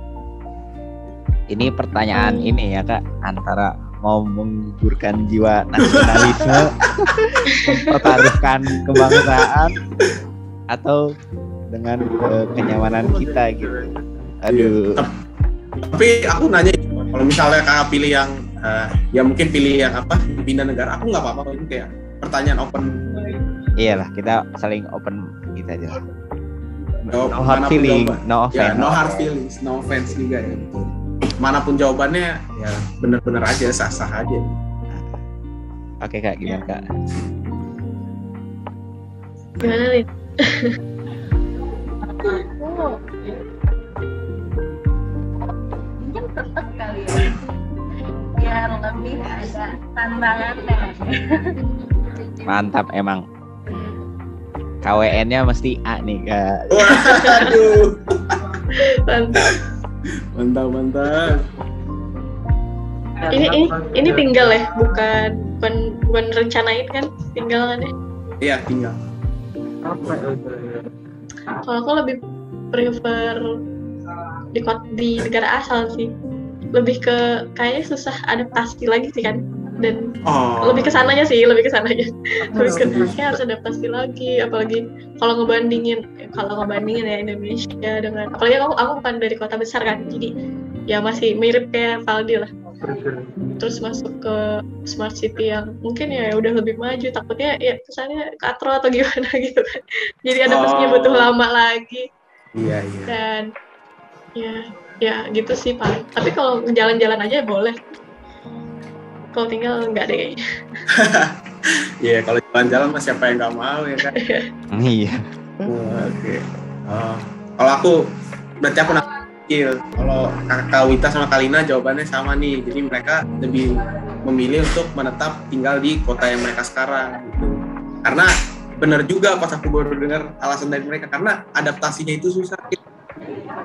Ini pertanyaan ini ya Kak, antara mau menggugurkan jiwa nasionalisme, mempertaruhkan kebangsaan, atau dengan kenyamanan kita gitu. Aduh. Tapi aku nanya, kalau misalnya Kakak pilih yang ya mungkin pilih yang pindah negara, aku nggak apa-apa. Ini kayak pertanyaan open. Iyalah, kita saling open gitu aja. No hard feeling, no offense. Ya, no hard feelings, no offense juga ya. Manapun jawabannya ya benar-benar aja, sah-sah aja. Oke Kak, gimana Kak? Gimana Lin? Aku mungkin tetap kali ya, biar lebih ada tantangannya. Mantap emang. KWN-nya mesti A nih Kak. Waduh. Mantap. Ini tinggal ya, bukan rencanain kan, tinggal kan ya? Iya, tinggal. Kalau aku lebih prefer di negara asal sih, lebih ke kayaknya susah adaptasi lagi sih kan, dan lebih ke sananya lebih ke harus adaptasi lagi, apalagi kalau ngebandingin ya Indonesia dengan, apalagi aku bukan dari kota besar kan, jadi ya masih mirip kayak Valdi lah. Terus masuk ke smart city yang mungkin ya udah lebih maju, takutnya ya kesannya katro atau gimana gitu kan, jadi adaptasinya butuh lama lagi. Iya. Dan ya gitu sih paling. Tapi kalau jalan-jalan aja boleh. Kalau tinggal enggak deh kayaknya. Iya, kalau jalan-jalan mah siapa yang nggak mau ya kan? Iya. Oke. Kalau aku berarti aku nakil. Kalau Kak Wita sama Kalina jawabannya sama nih. Jadi mereka lebih memilih untuk menetap tinggal di kota yang mereka sekarang gitu. Karena benar juga pas aku baru dengar alasan dari mereka, karena adaptasinya itu susah.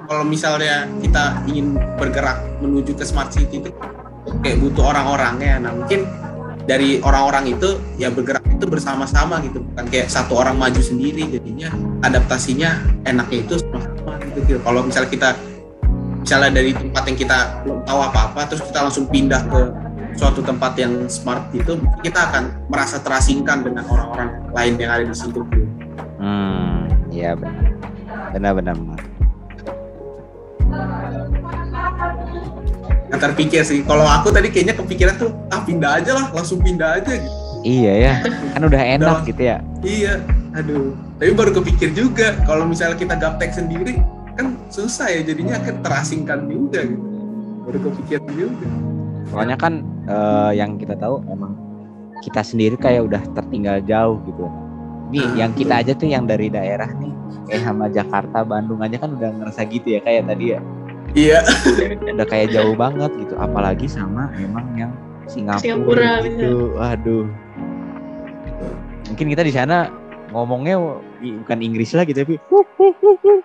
Kalau misalnya kita ingin bergerak menuju ke smart city itu kayak butuh orang-orangnya. Nah mungkin dari orang-orang itu ya bergerak itu bersama-sama gitu, bukan kayak satu orang maju sendiri, jadinya adaptasinya enaknya itu sama-sama gitu. Kalau misalnya dari tempat yang kita belum tahu apa-apa terus kita langsung pindah ke suatu tempat yang smart gitu, kita akan merasa terasingkan dengan orang-orang lain yang ada di situ. Iya benar. nggak terpikir sih. Kalau aku tadi kayaknya kepikiran tuh pindah aja lah, langsung pindah aja gitu. Iya ya, kan udah enak gitu ya. Iya, aduh. Tapi baru kepikir juga kalau misalnya kita gaptek sendiri kan susah ya, jadinya akan terasingkan juga gitu. Baru kepikir juga. Soalnya kan yang kita tahu emang kita sendiri kayak udah tertinggal jauh gitu. Nih yang kita aja tuh yang dari daerah nih, kayak sama Jakarta, Bandung aja kan udah ngerasa gitu ya kayak tadi ya. Iya. Udah kayak jauh banget gitu, apalagi sama emang yang Singapura gitu. Waduh. Mungkin kita di sana ngomongnya bukan Inggris lagi tapi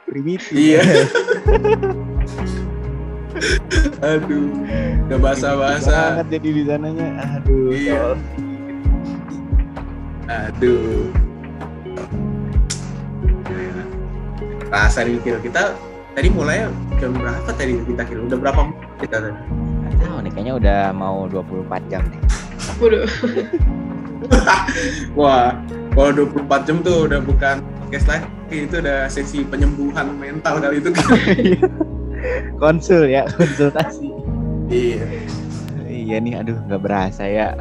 primitif. Iya. Aduh, udah bahasa-bahasa. Banget jadi di sananya. Aduh. Iya. Aduh. Rasa nih kita tadi mulai jam berapa tadi kita kira? Udah berapa menit kita tadi? Nggak tahu nih, kayaknya udah mau 24 jam nih. Waduh. Wah, kalau 24 jam tuh udah bukan podcast lagi, itu udah sesi penyembuhan mental kali itu. Konsul ya, konsultasi. Iya. Iya nih, aduh nggak berasa ya.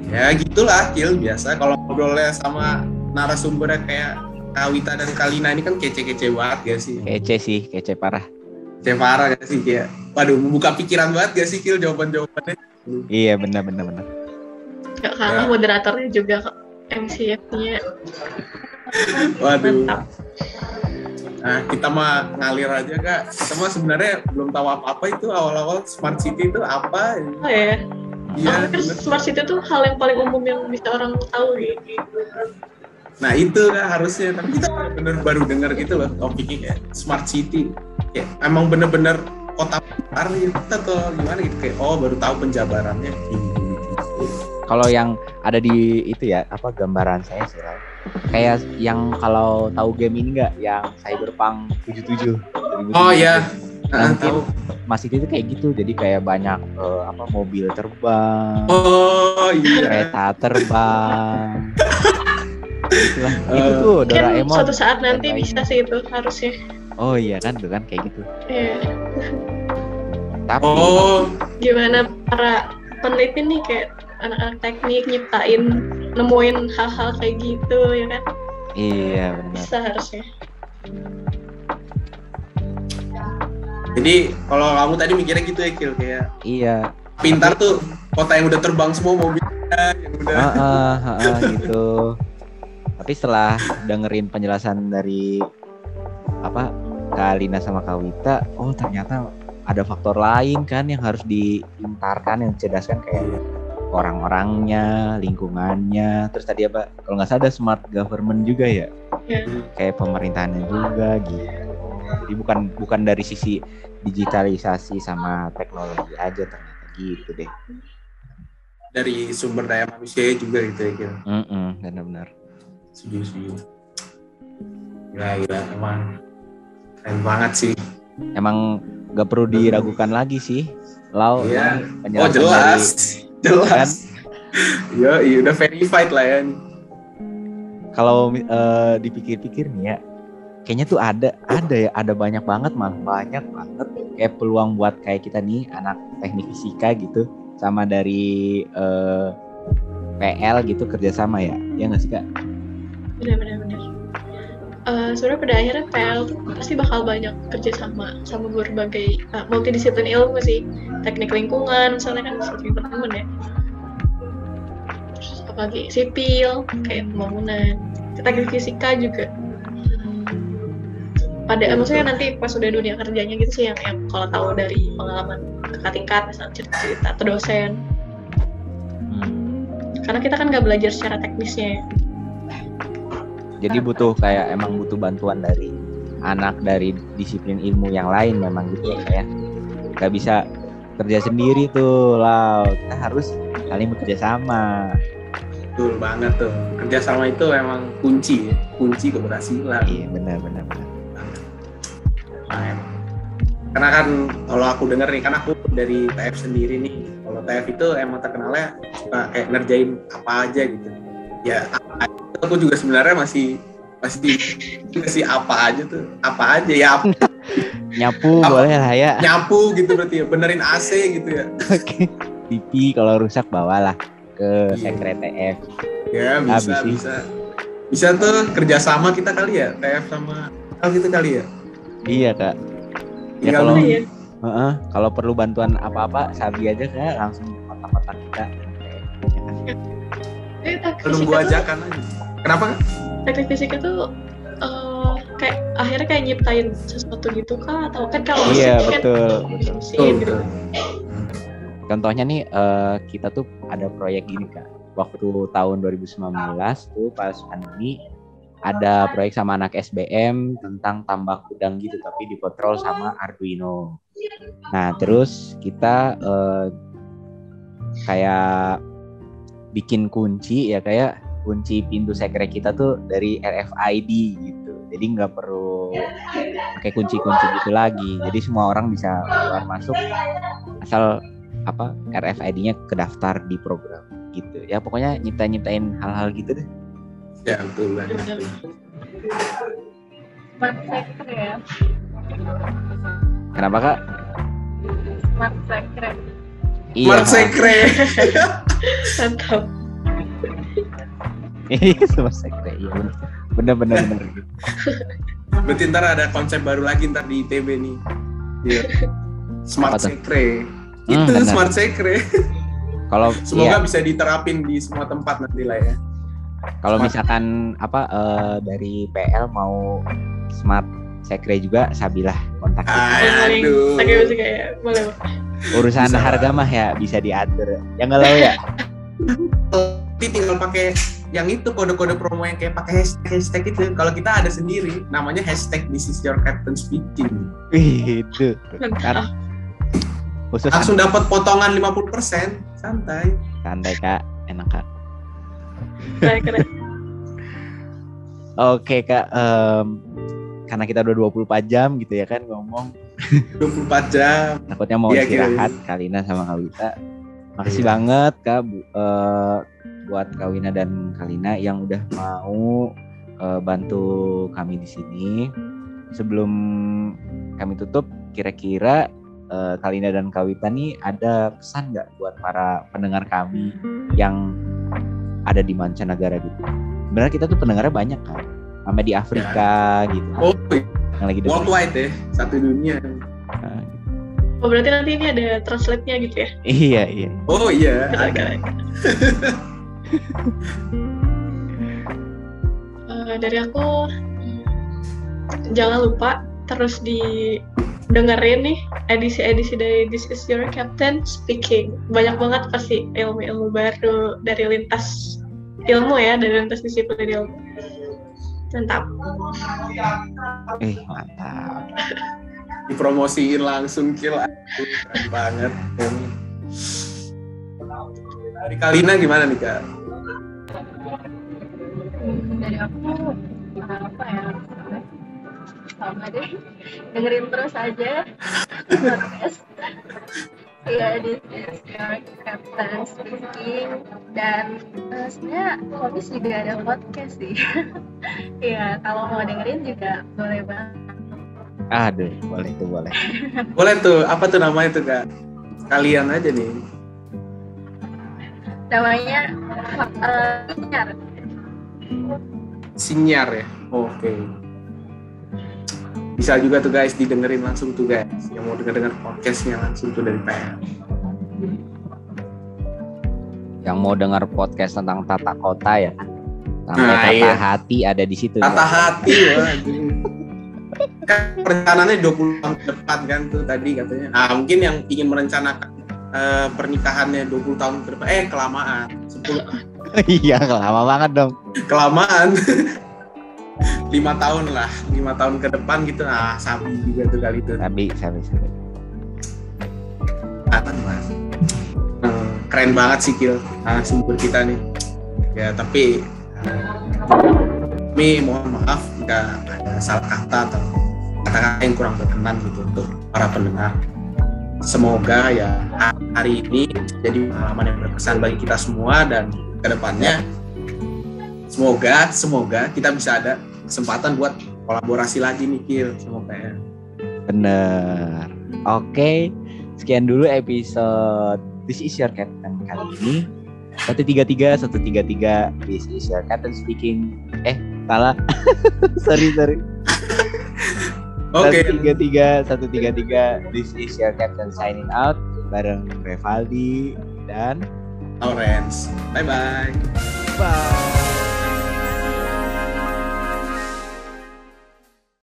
Ya gitulah Kil, biasa kalau ngobrolnya sama narasumbernya kayak Kawita dan Kalina ini kan kece-kece banget gak sih? Kece sih, kece parah. Kece parah gak sih kayak, waduh membuka pikiran banget gak sih Kil jawaban-jawabannya? Iya benar. Gak kalah moderatornya juga kok, MC-nya. Waduh. Mantap. Nah kita mah ngalir aja Kak. Kita mah sebenarnya belum tahu apa-apa itu awal-awal Smart City itu apa. Oh ya. Iya. Kan Smart City itu hal yang paling umum yang bisa orang tahu gitu. Nah itu kan harusnya, tapi kita bener baru dengar gitu loh topiknya kayak Smart City. Kayak emang bener-bener kota besar gitu atau gimana gitu, kayak baru tahu penjabarannya gitu. Kalau yang ada di itu ya, apa gambaran saya sih, kayak yang kalau tahu game ini nggak, yang Cyberpunk 77. Oh iya. Nah, mungkin masih itu kayak gitu, jadi kayak banyak mobil terbang, iya, kereta terbang. Itulah, itu tuh Doraemon. Suatu saat nanti bisa sih itu harusnya. Oh iya kan, tuh kan kayak gitu. Iya. Tapi gimana para peneliti nih kayak anak-anak teknik nyiptain, nemuin hal-hal kayak gitu ya kan? Iya benar. Bisa harusnya. Jadi kalau kamu tadi mikirnya gitu ya Kil, kayak iya. Pintar tuh kota yang udah terbang semua mobilnya yang udah. Gitu. Tapi setelah dengerin penjelasan dari Kalina sama Kawita, ternyata ada faktor lain kan yang harus dipintarkan, yang dicerdaskan, kayak orang-orangnya, lingkungannya, terus tadi kalau nggak salah ada smart government juga ya, kayak pemerintahannya juga gitu. Jadi bukan dari sisi digitalisasi sama teknologi aja, ternyata gitu deh. Dari sumber daya manusia juga gitu ya Kil. Benar-benar. Setuju. Gila, emang keren banget sih. Emang gak perlu diragukan lagi sih, Lau. Iya. Jelas. Kan? Iya, udah verified lah ya. Kalau dipikir-pikir nih ya, kayaknya tuh ada banyak banget kayak peluang buat kayak kita nih anak teknik fisika gitu, sama dari PL gitu kerjasama ya nggak sih Kak? Benar. Sebenarnya pada akhirnya PL tuh pasti bakal banyak kerjasama sama berbagai multidisiplin ilmu sih, teknik lingkungan misalnya kan satu teman ya, terus apalagi sipil kayak pembangunan, teknik fisika juga. Maksudnya nanti pas udah dunia kerjanya gitu sih yang kalau tahu dari pengalaman kakak tingkat misalnya cerita atau dosen. Karena kita kan nggak belajar secara teknisnya. Jadi butuh bantuan dari anak dari disiplin ilmu yang lain memang gitu ya. Gak bisa kerja sendiri tuh, Lau. Kita harus saling bekerja sama. Betul banget tuh. Kerjasama itu emang kunci keberhasilan. Iya, benar. Karena kan kalau aku dengar nih, kan aku dari TF sendiri nih. Kalau TF itu emang terkenalnya suka kayak ngerjain apa aja gitu. Ya, aku juga sebenarnya masih apa aja ya. Nyapu boleh lah ya. Nyapu gitu berarti ya, benerin AC gitu ya. Oke. TV kalau rusak bawalah ke Iya. sekre TF. Ya Habis sih. bisa tuh kerjasama kita kali ya, TF sama Al gitu kali ya. Iya kak. Ya Tinggal kalau nunggu. Iya. kalau perlu bantuan apa-apa Sabi aja kak, langsung kontak-kontak kita. Nunggu ajakan aja. Kenapa? Teknik fisika tuh kayak akhirnya kayak nyiptain sesuatu gitu kah, atau kan kalau Iya mesin kan betul. mesin gitu. Contohnya nih kita tuh ada proyek gini kak. Waktu tahun 2019 tuh pas pandemi ada proyek sama anak SBM tentang tambak udang gitu, tapi dikontrol sama Arduino. Nah terus kita kayak bikin kunci ya, kayak kunci pintu sekre kita tuh dari RFID gitu. Jadi nggak perlu pakai kunci-kunci gitu lagi. Jadi semua orang bisa keluar masuk asal RFID-nya kedaftar di program gitu. Ya pokoknya nyiptain hal-hal gitu deh. Ya betul banget. Smart sekre ya. Kenapa kak? Smart sekre. Iya. Smart sekre. Mantap. Iya smart sekre. Iya bener. Berarti ntar ada konsep baru lagi ntar di ITB nih. Iya. Smart Apa tuh? sekre. Itu benar. smart sekre. Kalau Semoga iya, bisa diterapin di semua tempat nanti lah ya. kalau misalkan dari PL mau smart sekre juga Sabilah kontak kita. Aduh. Pakai musik kayak boleh. Urusan Bisa. harga mah ya bisa diatur. Ya nggak tahu ya. Tapi tinggal pakai yang itu kode-kode promo yang kayak pakai hashtag itu. Kalau kita ada sendiri, namanya hashtag this is your captain speaking. Wih, itu Mantap. kan khusus Langsung dapat potongan 50%, santai. santai kak, enak kak. Keren. Oke kak, karena kita udah 24 jam gitu ya kan ngomong, 24 jam. takutnya mau Iya, istirahat Kalina sama Kawita. Makasih Iya. banget kak buat Kawina dan Kalina yang udah mau bantu kami di sini. Sebelum kami tutup, kira-kira Kalina dan Kawita nih ada pesan nggak buat para pendengar kami yang ada di mancanegara gitu? Sebenarnya kita tuh pendengarnya banyak kan, sampai di Afrika gitu, Oh, yang lagi dengerin. worldwide ya, satu dunia. Nah, gitu. Oh berarti nanti ini ada translate-nya gitu ya? Iya. Oh iya, ada. Keren. Dari aku, jangan lupa terus dengerin nih edisi-edisi dari This Is Your Captain Speaking. Banyak banget pasti ilmu-ilmu baru dari lintas ilmu ya, dari lintas disiplin ilmu. Mantap. Mantap. Dipromosiin langsung kill. Keren banget. Dari Kalina gimana nih Kak? Dari aku apa ya? Sama deh, dengerin terus aja podcast. Ya, This Is Your Captain Speaking. Dan sebenarnya Komis juga ada podcast sih. Ya, kalau mau dengerin juga boleh banget. Aduh, boleh tuh boleh. Boleh tuh, apa tuh namanya tuh Kak? Kalian aja nih. Namanya Sinyar. Sinyar ya? Oke. Bisa juga tuh guys, didengerin langsung tuh guys. Yang mau denger podcastnya langsung tuh dari PL. Yang mau dengar podcast tentang tata kota ya, sampai Nah, tata iya. hati ada di situ. Tata ya. hati wah. Kan rencananya 20 tahun ke depan kan tuh tadi katanya. Nah, mungkin yang ingin merencanakan pernikahannya 20 tahun ke depan, kelamaan. 10 Iya, lama banget dong. kelamaan. 5 tahun lah, 5 tahun ke depan gitu. Nah, Sabi juga tuh kali itu. Sabi. Mas. Keren banget sih Kil, sumber kita nih. Ya tapi mohon maaf jika ada salah kata atau kata-kata yang kurang berkenan gitu untuk para pendengar. Semoga ya hari ini jadi pengalaman yang berkesan bagi kita semua, dan kedepannya semoga kita bisa ada kesempatan buat kolaborasi lagi nih Kil sama PL. Bener. Oke, sekian dulu episode This is your Captain kali ini. 133 This is your Captain speaking. Salah. sorry. Oke. 133 This is your Captain signing out bareng Revaldi dan Lawrence. Bye. bye.